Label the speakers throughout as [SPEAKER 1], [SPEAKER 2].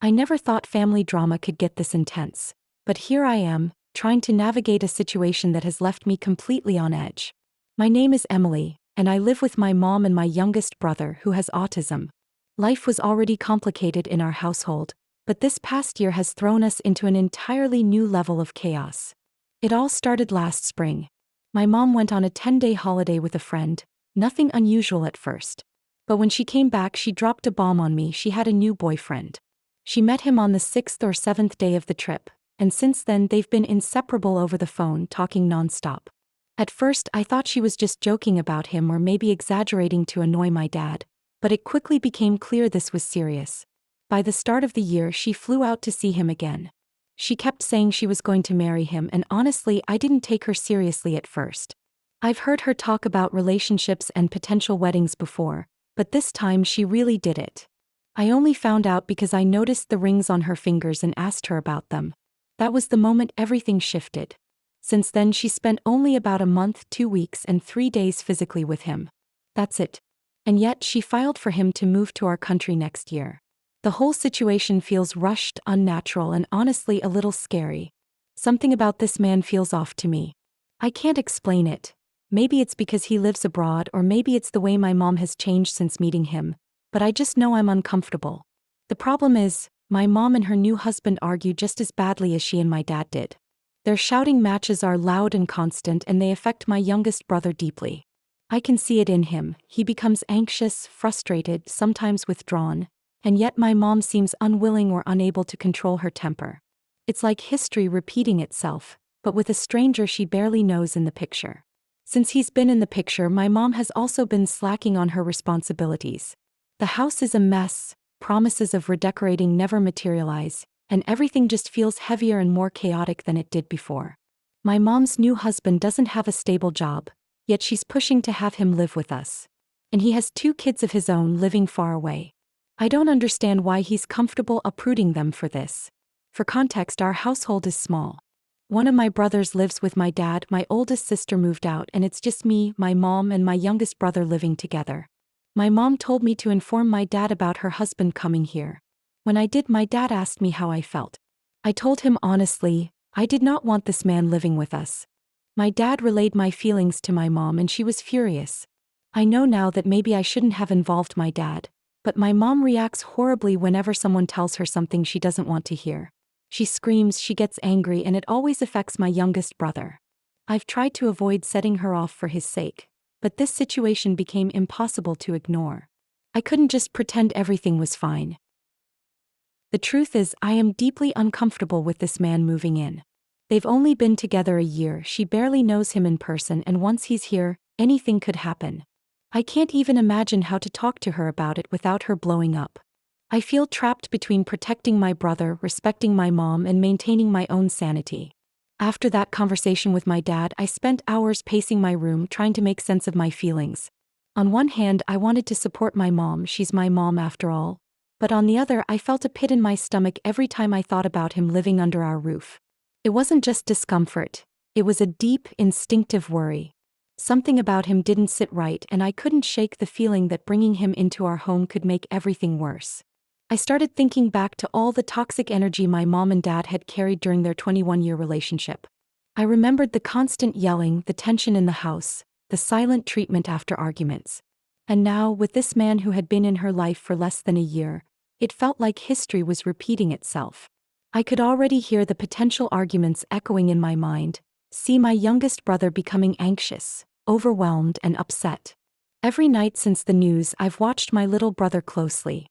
[SPEAKER 1] I never thought family drama could get this intense. But here I am, trying to navigate a situation that has left me completely on edge. My name is Emily, and I live with my mom and my youngest brother who has autism. Life was already complicated in our household, but this past year has thrown us into an entirely new level of chaos. It all started last spring. My mom went on a 10-day holiday with a friend, nothing unusual at first. But when she came back, she dropped a bomb on me. She had a new boyfriend. She met him on the 6th or 7th day of the trip, and since then they've been inseparable over the phone, talking nonstop. At first I thought she was just joking about him or maybe exaggerating to annoy my dad, but it quickly became clear this was serious. By the start of the year she flew out to see him again. She kept saying she was going to marry him, and honestly I didn't take her seriously at first. I've heard her talk about relationships and potential weddings before, but this time she really did it. I only found out because I noticed the rings on her fingers and asked her about them. That was the moment everything shifted. Since then she spent only about a month, 2 weeks and 3 days physically with him. That's it. And yet she filed for him to move to our country next year. The whole situation feels rushed, unnatural, and honestly a little scary. Something about this man feels off to me. I can't explain it. Maybe it's because he lives abroad, or maybe it's the way my mom has changed since meeting him, but I just know I'm uncomfortable. The problem is, my mom and her new husband argue just as badly as she and my dad did. Their shouting matches are loud and constant, and they affect my youngest brother deeply. I can see it in him. He becomes anxious, frustrated, sometimes withdrawn, and yet my mom seems unwilling or unable to control her temper. It's like history repeating itself, but with a stranger she barely knows in the picture. Since he's been in the picture, my mom has also been slacking on her responsibilities. The house is a mess, promises of redecorating never materialize, and everything just feels heavier and more chaotic than it did before. My mom's new husband doesn't have a stable job, yet she's pushing to have him live with us. And he has 2 kids of his own living far away. I don't understand why he's comfortable uprooting them for this. For context, our household is small. One of my brothers lives with my dad, my oldest sister moved out, and it's just me, my mom, and my youngest brother living together. My mom told me to inform my dad about her husband coming here. When I did, my dad asked me how I felt. I told him honestly, I did not want this man living with us. My dad relayed my feelings to my mom and she was furious. I know now that maybe I shouldn't have involved my dad, but my mom reacts horribly whenever someone tells her something she doesn't want to hear. She screams, she gets angry, and it always affects my youngest brother. I've tried to avoid setting her off for his sake, but this situation became impossible to ignore. I couldn't just pretend everything was fine. The truth is, I am deeply uncomfortable with this man moving in. They've only been together a year, she barely knows him in person, and once he's here, anything could happen. I can't even imagine how to talk to her about it without her blowing up. I feel trapped between protecting my brother, respecting my mom, and maintaining my own sanity. After that conversation with my dad, I spent hours pacing my room trying to make sense of my feelings. On one hand, I wanted to support my mom, she's my mom after all. But on the other, I felt a pit in my stomach every time I thought about him living under our roof. It wasn't just discomfort, it was a deep, instinctive worry. Something about him didn't sit right, and I couldn't shake the feeling that bringing him into our home could make everything worse. I started thinking back to all the toxic energy my mom and dad had carried during their 21-year relationship. I remembered the constant yelling, the tension in the house, the silent treatment after arguments. And now, with this man who had been in her life for less than a year, it felt like history was repeating itself. I could already hear the potential arguments echoing in my mind, see my youngest brother becoming anxious, overwhelmed, and upset. Every night since the news, I've watched my little brother closely.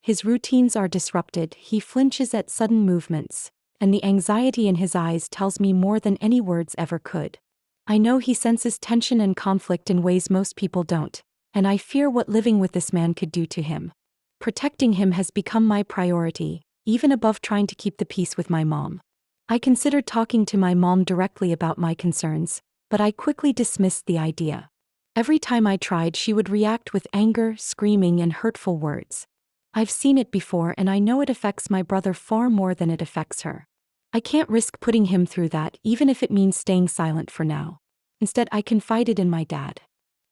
[SPEAKER 1] His routines are disrupted, he flinches at sudden movements, and the anxiety in his eyes tells me more than any words ever could. I know he senses tension and conflict in ways most people don't, and I fear what living with this man could do to him. Protecting him has become my priority, even above trying to keep the peace with my mom. I considered talking to my mom directly about my concerns, but I quickly dismissed the idea. Every time I tried, she would react with anger, screaming, and hurtful words. I've seen it before, and I know it affects my brother far more than it affects her. I can't risk putting him through that, even if it means staying silent for now. Instead, I confided in my dad.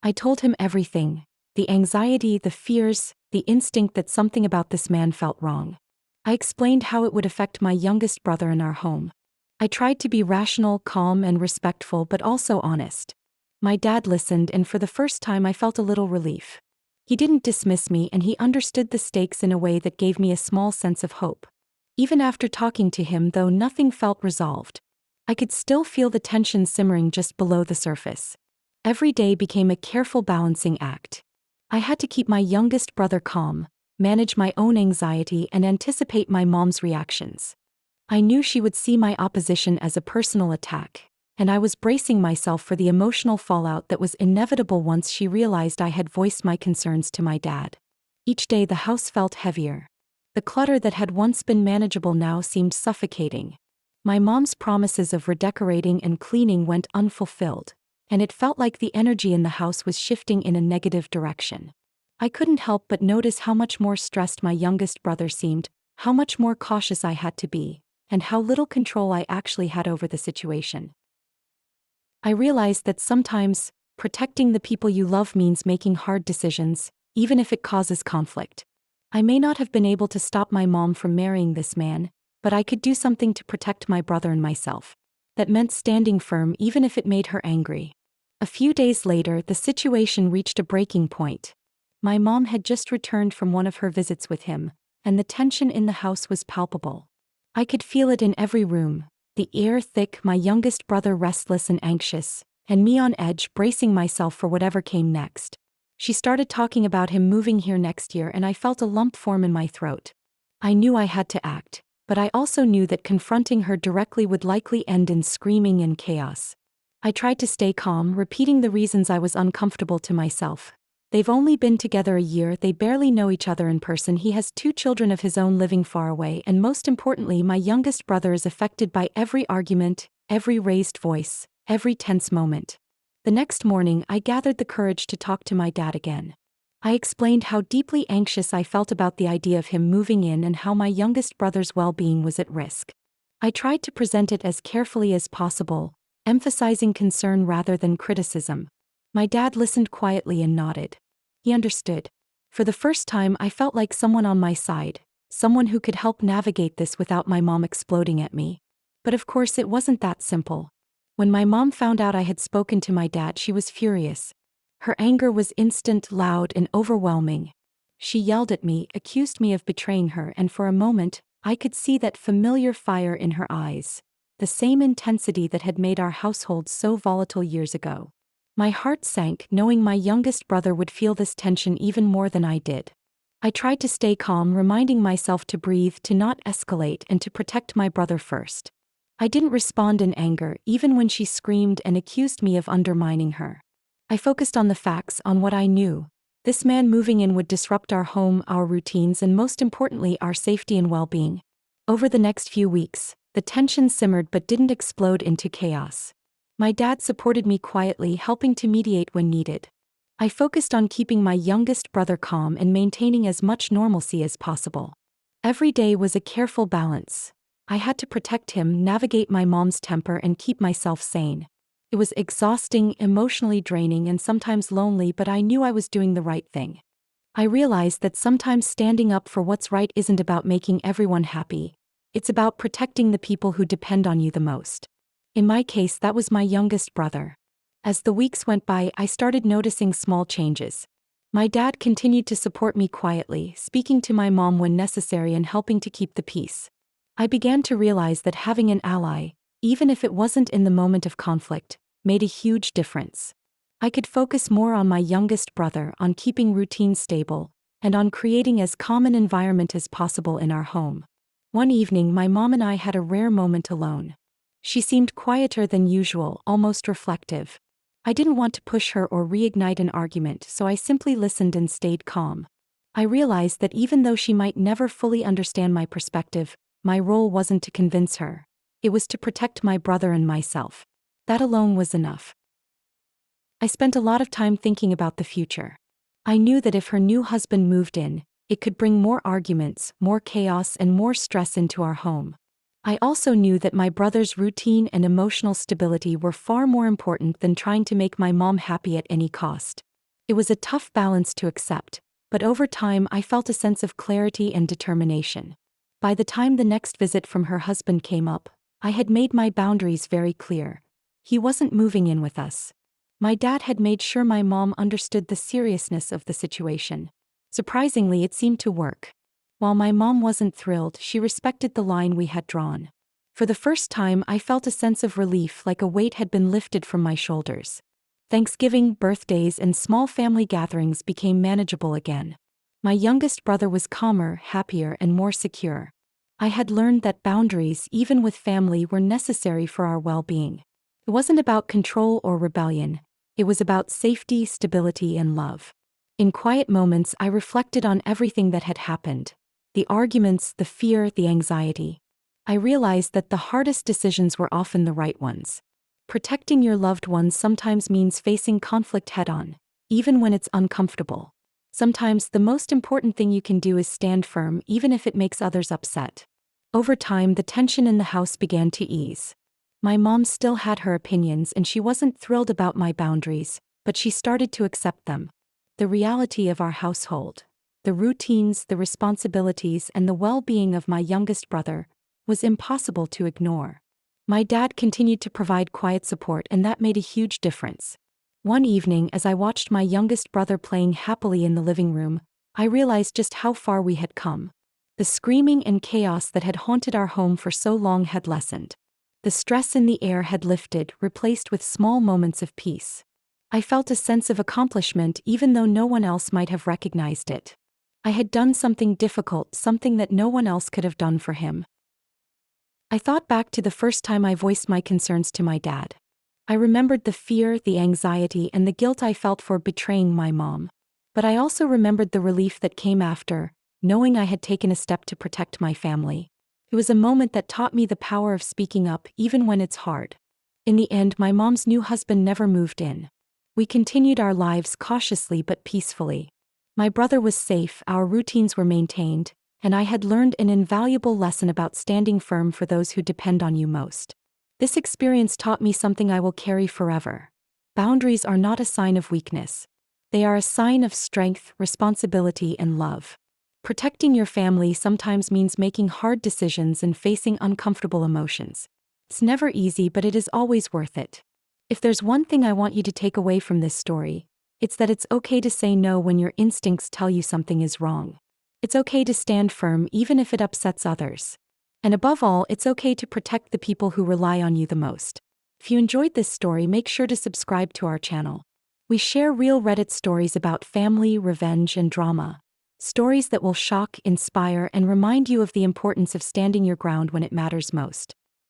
[SPEAKER 1] I told him everything: the anxiety, the fears, the instinct that something about this man felt wrong. I explained how it would affect my youngest brother in our home. I tried to be rational, calm, and respectful, but also honest. My dad listened, and for the first time I felt a little relief. He didn't dismiss me, and he understood the stakes in a way that gave me a small sense of hope. Even after talking to him, though, nothing felt resolved. I could still feel the tension simmering just below the surface. Every day became a careful balancing act. I had to keep my youngest brother calm, manage my own anxiety, and anticipate my mom's reactions. I knew she would see my opposition as a personal attack, and I was bracing myself for the emotional fallout that was inevitable once she realized I had voiced my concerns to my dad. Each day the house felt heavier. The clutter that had once been manageable now seemed suffocating. My mom's promises of redecorating and cleaning went unfulfilled, and it felt like the energy in the house was shifting in a negative direction. I couldn't help but notice how much more stressed my youngest brother seemed, how much more cautious I had to be, and how little control I actually had over the situation. I realized that sometimes, protecting the people you love means making hard decisions, even if it causes conflict. I may not have been able to stop my mom from marrying this man, but I could do something to protect my brother and myself. That meant standing firm even if it made her angry. A few days later, the situation reached a breaking point. My mom had just returned from one of her visits with him, and the tension in the house was palpable. I could feel it in every room, the air thick, my youngest brother restless and anxious, and me on edge, bracing myself for whatever came next. She started talking about him moving here next year, and I felt a lump form in my throat. I knew I had to act, but I also knew that confronting her directly would likely end in screaming and chaos. I tried to stay calm, repeating the reasons I was uncomfortable to myself. They've only been together a year, they barely know each other in person, he has 2 children of his own living far away, and most importantly, my youngest brother is affected by every argument, every raised voice, every tense moment. The next morning, I gathered the courage to talk to my dad again. I explained how deeply anxious I felt about the idea of him moving in and how my youngest brother's well-being was at risk. I tried to present it as carefully as possible, emphasizing concern rather than criticism. My dad listened quietly and nodded. He understood. For the first time, I felt like someone on my side, someone who could help navigate this without my mom exploding at me. But of course, it wasn't that simple. When my mom found out I had spoken to my dad, she was furious. Her anger was instant, loud, and overwhelming. She yelled at me, accused me of betraying her, and for a moment, I could see that familiar fire in her eyes, the same intensity that had made our household so volatile years ago. My heart sank, knowing my youngest brother would feel this tension even more than I did. I tried to stay calm, reminding myself to breathe, to not escalate, and to protect my brother first. I didn't respond in anger, even when she screamed and accused me of undermining her. I focused on the facts, on what I knew. This man moving in would disrupt our home, our routines, and most importantly, our safety and well-being. Over the next few weeks, the tension simmered but didn't explode into chaos. My dad supported me quietly, helping to mediate when needed. I focused on keeping my youngest brother calm and maintaining as much normalcy as possible. Every day was a careful balance. I had to protect him, navigate my mom's temper, and keep myself sane. It was exhausting, emotionally draining, and sometimes lonely, but I knew I was doing the right thing. I realized that sometimes standing up for what's right isn't about making everyone happy. It's about protecting the people who depend on you the most. In my case, that was my youngest brother. As the weeks went by, I started noticing small changes. My dad continued to support me quietly, speaking to my mom when necessary and helping to keep the peace. I began to realize that having an ally, even if it wasn't in the moment of conflict, made a huge difference. I could focus more on my youngest brother, on keeping routine stable, and on creating as calm an environment as possible in our home. One evening, my mom and I had a rare moment alone. She seemed quieter than usual, almost reflective. I didn't want to push her or reignite an argument, so I simply listened and stayed calm. I realized that even though she might never fully understand my perspective, my role wasn't to convince her. It was to protect my brother and myself. That alone was enough. I spent a lot of time thinking about the future. I knew that if her new husband moved in, it could bring more arguments, more chaos, and more stress into our home. I also knew that my brother's routine and emotional stability were far more important than trying to make my mom happy at any cost. It was a tough balance to accept, but over time I felt a sense of clarity and determination. By the time the next visit from her husband came up, I had made my boundaries very clear. He wasn't moving in with us. My dad had made sure my mom understood the seriousness of the situation. Surprisingly, it seemed to work. While my mom wasn't thrilled, she respected the line we had drawn. For the first time, I felt a sense of relief, like a weight had been lifted from my shoulders. Thanksgiving, birthdays, and small family gatherings became manageable again. My youngest brother was calmer, happier, and more secure. I had learned that boundaries, even with family, were necessary for our well-being. It wasn't about control or rebellion. It was about safety, stability, and love. In quiet moments, I reflected on everything that had happened. The arguments, the fear, the anxiety. I realized that the hardest decisions were often the right ones. Protecting your loved ones sometimes means facing conflict head-on, even when it's uncomfortable. Sometimes the most important thing you can do is stand firm, even if it makes others upset. Over time, the tension in the house began to ease. My mom still had her opinions and she wasn't thrilled about my boundaries, but she started to accept them. The reality of our household, the routines, the responsibilities, and the well-being of my youngest brother was impossible to ignore. My dad continued to provide quiet support, and that made a huge difference. One evening, as I watched my youngest brother playing happily in the living room, I realized just how far we had come. The screaming and chaos that had haunted our home for so long had lessened. The stress in the air had lifted, replaced with small moments of peace. I felt a sense of accomplishment even though no one else might have recognized it. I had done something difficult, something that no one else could have done for him. I thought back to the first time I voiced my concerns to my dad. I remembered the fear, the anxiety, and the guilt I felt for betraying my mom. But I also remembered the relief that came after, knowing I had taken a step to protect my family. It was a moment that taught me the power of speaking up, even when it's hard. In the end, my mom's new husband never moved in. We continued our lives cautiously but peacefully. My brother was safe, our routines were maintained, and I had learned an invaluable lesson about standing firm for those who depend on you most. This experience taught me something I will carry forever. Boundaries are not a sign of weakness. They are a sign of strength, responsibility, and love. Protecting your family sometimes means making hard decisions and facing uncomfortable emotions. It's never easy, but it is always worth it. If there's one thing I want you to take away from this story, it's that it's okay to say no when your instincts tell you something is wrong. It's okay to stand firm even if it upsets others. And above all, it's okay to protect the people who rely on you the most. If you enjoyed this story, make sure to subscribe to our channel. We share real Reddit stories about family, revenge, and drama. Stories that will shock, inspire, and remind you of the importance of standing your ground when it matters most.